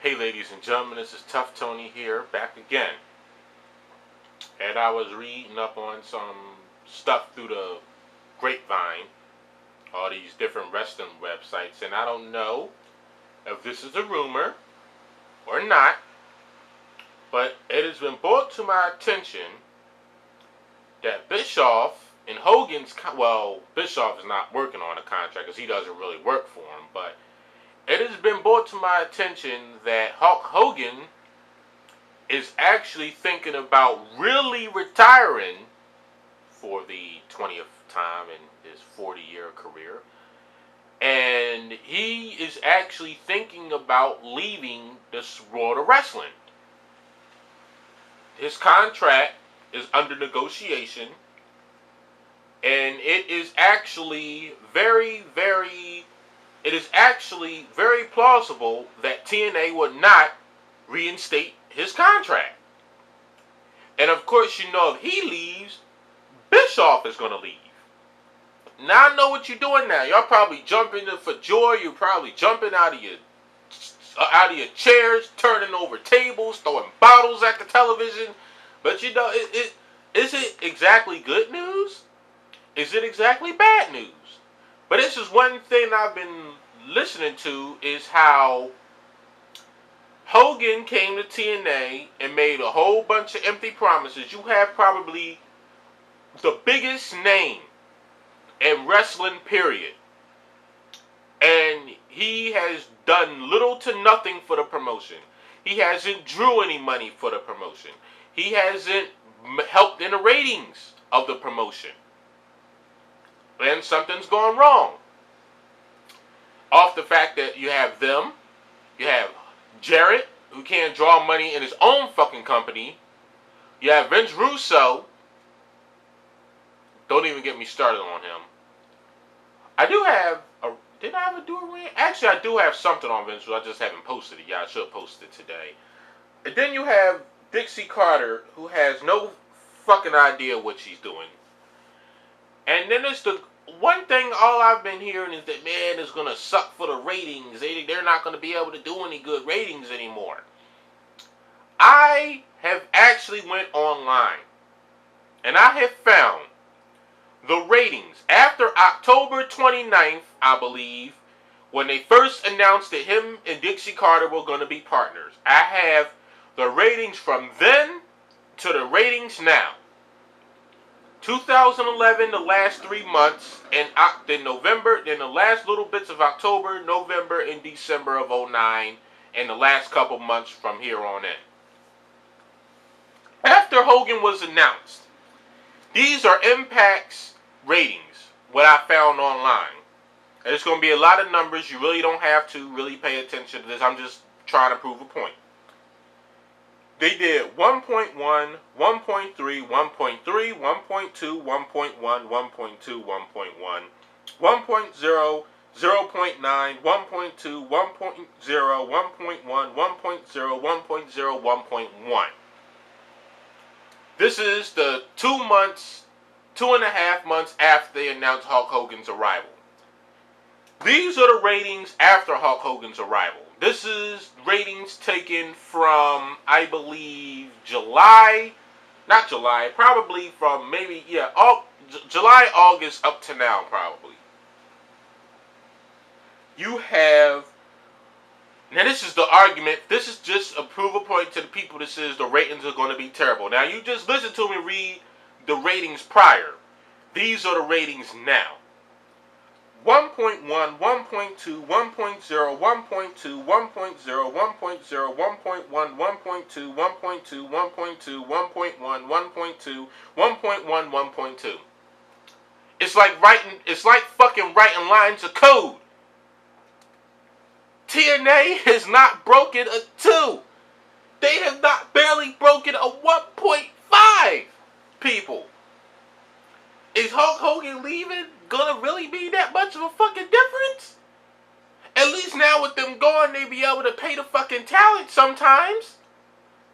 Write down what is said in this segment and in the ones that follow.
Hey ladies and gentlemen, this is Tough Tony here, back again. And I was reading up on some stuff through the grapevine, all these different wrestling websites, and I don't know if this is a rumor or not, but it has been brought to my attention that Bischoff and Hogan's, Bischoff is not working on a contract because he doesn't really work for him, but it has been brought to my attention that Hulk Hogan is actually thinking about really retiring for the 20th time in his 40-year career. And he is actually thinking about leaving this world of wrestling. His contract is under negotiation, and it is actually very plausible that TNA would not reinstate his contract. And of course, you know, if he leaves, Bischoff is going to leave. Now I know what you're doing now. Y'all probably jumping for joy. You're probably jumping out of your chairs, turning over tables, throwing bottles at the television. But you know, is it exactly good news? Is it exactly bad news? But this is one thing I've been listening to, is how Hogan came to TNA and made a whole bunch of empty promises. You have probably the biggest name in wrestling, period. And he has done little to nothing for the promotion. He hasn't drew any money for the promotion. He hasn't helped in the ratings of the promotion. And something's gone wrong. Off the fact that you have them, you have Jarrett, who can't draw money in his own fucking company. You have Vince Russo. Don't even get me started on him. I do have a... Did I ever do a rant? Actually, I do have something on Vince Russo. I just haven't posted it yet. I should post it today. And then you have Dixie Carter, who has no fucking idea what she's doing. And then there's the one thing, all I've been hearing is that, man, it's going to suck for the ratings. They're not going to be able to do any good ratings anymore. I have actually went online, and I have found the ratings after October 29th, I believe, when they first announced that him and Dixie Carter were going to be partners. I have the ratings from then to the ratings now. 2011, the last 3 months, and then November, then the last little bits of October, November, and December of 2009, and the last couple months from here on in. After Hogan was announced, these are Impact's ratings, what I found online. And it's going to be a lot of numbers. You really don't have to really pay attention to this. I'm just trying to prove a point. They did 1.1, 1.3, 1.3, 1.2, 1.1, 1.2, 1.1, 1.0, 0.9, 1.2, 1.0, 1.1, 1.0, 1.0, 1.1. This is the 2.5 months after they announced Hulk Hogan's arrival. These are the ratings after Hulk Hogan's arrival. This is ratings taken from, I believe, July, probably from maybe, July, August up to now, probably. You have, now this is the argument, this is just a proof point to the people that says the ratings are going to be terrible. Now you just listen to me read the ratings prior. These are the ratings now. 1.1, 1.2, 1.0, 1.2, 1.0, 1.0, 1.1, 1.2, 1.2, 1.2, 1.1, 1.2, 1.1, 1.2. It's like fucking writing lines of code. TNA has not broken a 2. They have not barely broken a 1.5, people. Is Hulk Hogan leaving gonna really be that much of a fucking difference? At least now with them gone, they be able to pay the fucking talent sometimes.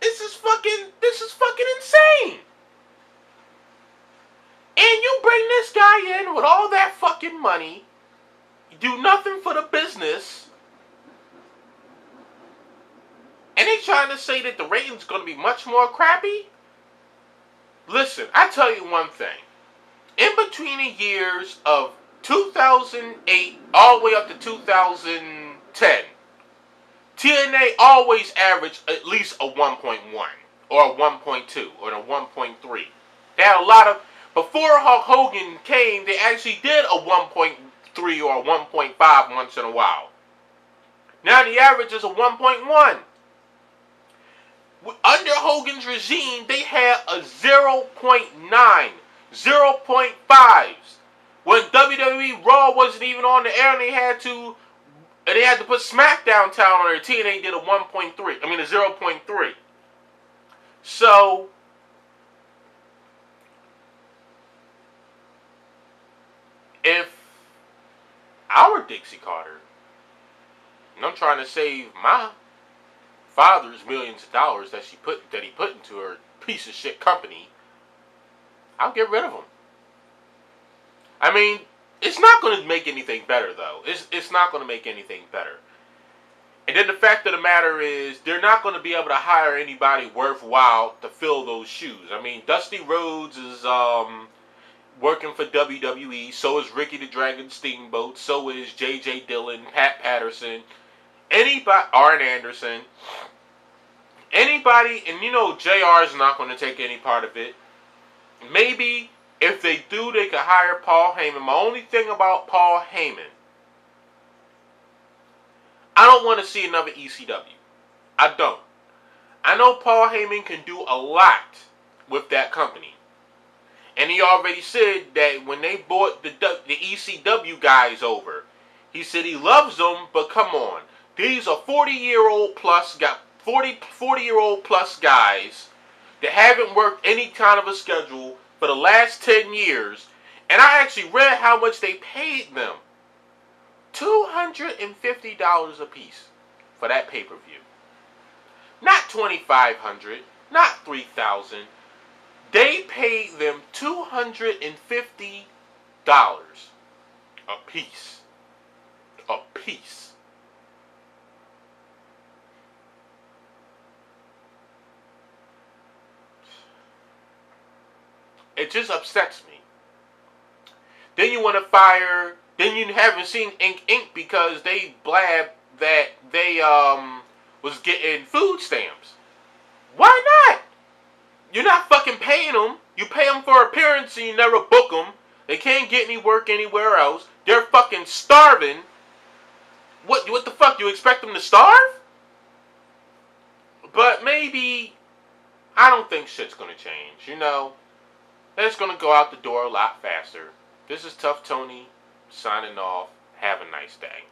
This is fucking insane. And you bring this guy in with all that fucking money, you do nothing for the business, trying to say that the ratings going to be much more crappy? Listen, I tell you one thing. In between the years of 2008 all the way up to 2010, TNA always averaged at least a 1.1 or a 1.2 or a 1.3. They had a lot of... Before Hulk Hogan came, they actually did a 1.3 or a 1.5 once in a while. Now the average is a 1.1. Under Hogan's regime, they had a 0.9, 0.5s. When WWE Raw wasn't even on the air, and they had to put SmackDown Town on there. TNA did a 1.3. I mean a 0.3. So if our Dixie Carter, and I'm trying to save my father's millions of dollars that he put into her piece of shit company, I'll get rid of him. I mean, it's not going to make anything better, though. It's not going to make anything better. And then the fact of the matter is, they're not going to be able to hire anybody worthwhile to fill those shoes. I mean, Dusty Rhodes is working for WWE. So is Ricky the Dragon Steamboat. So is J.J. Dillon, Pat Patterson, anybody, Arn Anderson, anybody, and you know JR is not going to take any part of it. Maybe if they do, they could hire Paul Heyman. My only thing about Paul Heyman, I don't want to see another ECW. I don't. I know Paul Heyman can do a lot with that company. And he already said that when they brought the ECW guys over, he said he loves them, but come on. These are 40-year-old plus guys that haven't worked any kind of a schedule for the last 10 years. And I actually read how much they paid them. $250 a piece for that pay-per-view. Not $2,500, not $3,000. They paid them $250 a piece. A piece. It just upsets me. Then you want to fire... Then you haven't seen Inc. because they blabbed that they was getting food stamps. Why not? You're not fucking paying them. You pay them for appearance and you never book them. They can't get any work anywhere else. They're fucking starving. What the fuck? You expect them to starve? But maybe... I don't think shit's gonna change, you know? It's gonna go out the door a lot faster. This is Tough Tony, signing off. Have a nice day.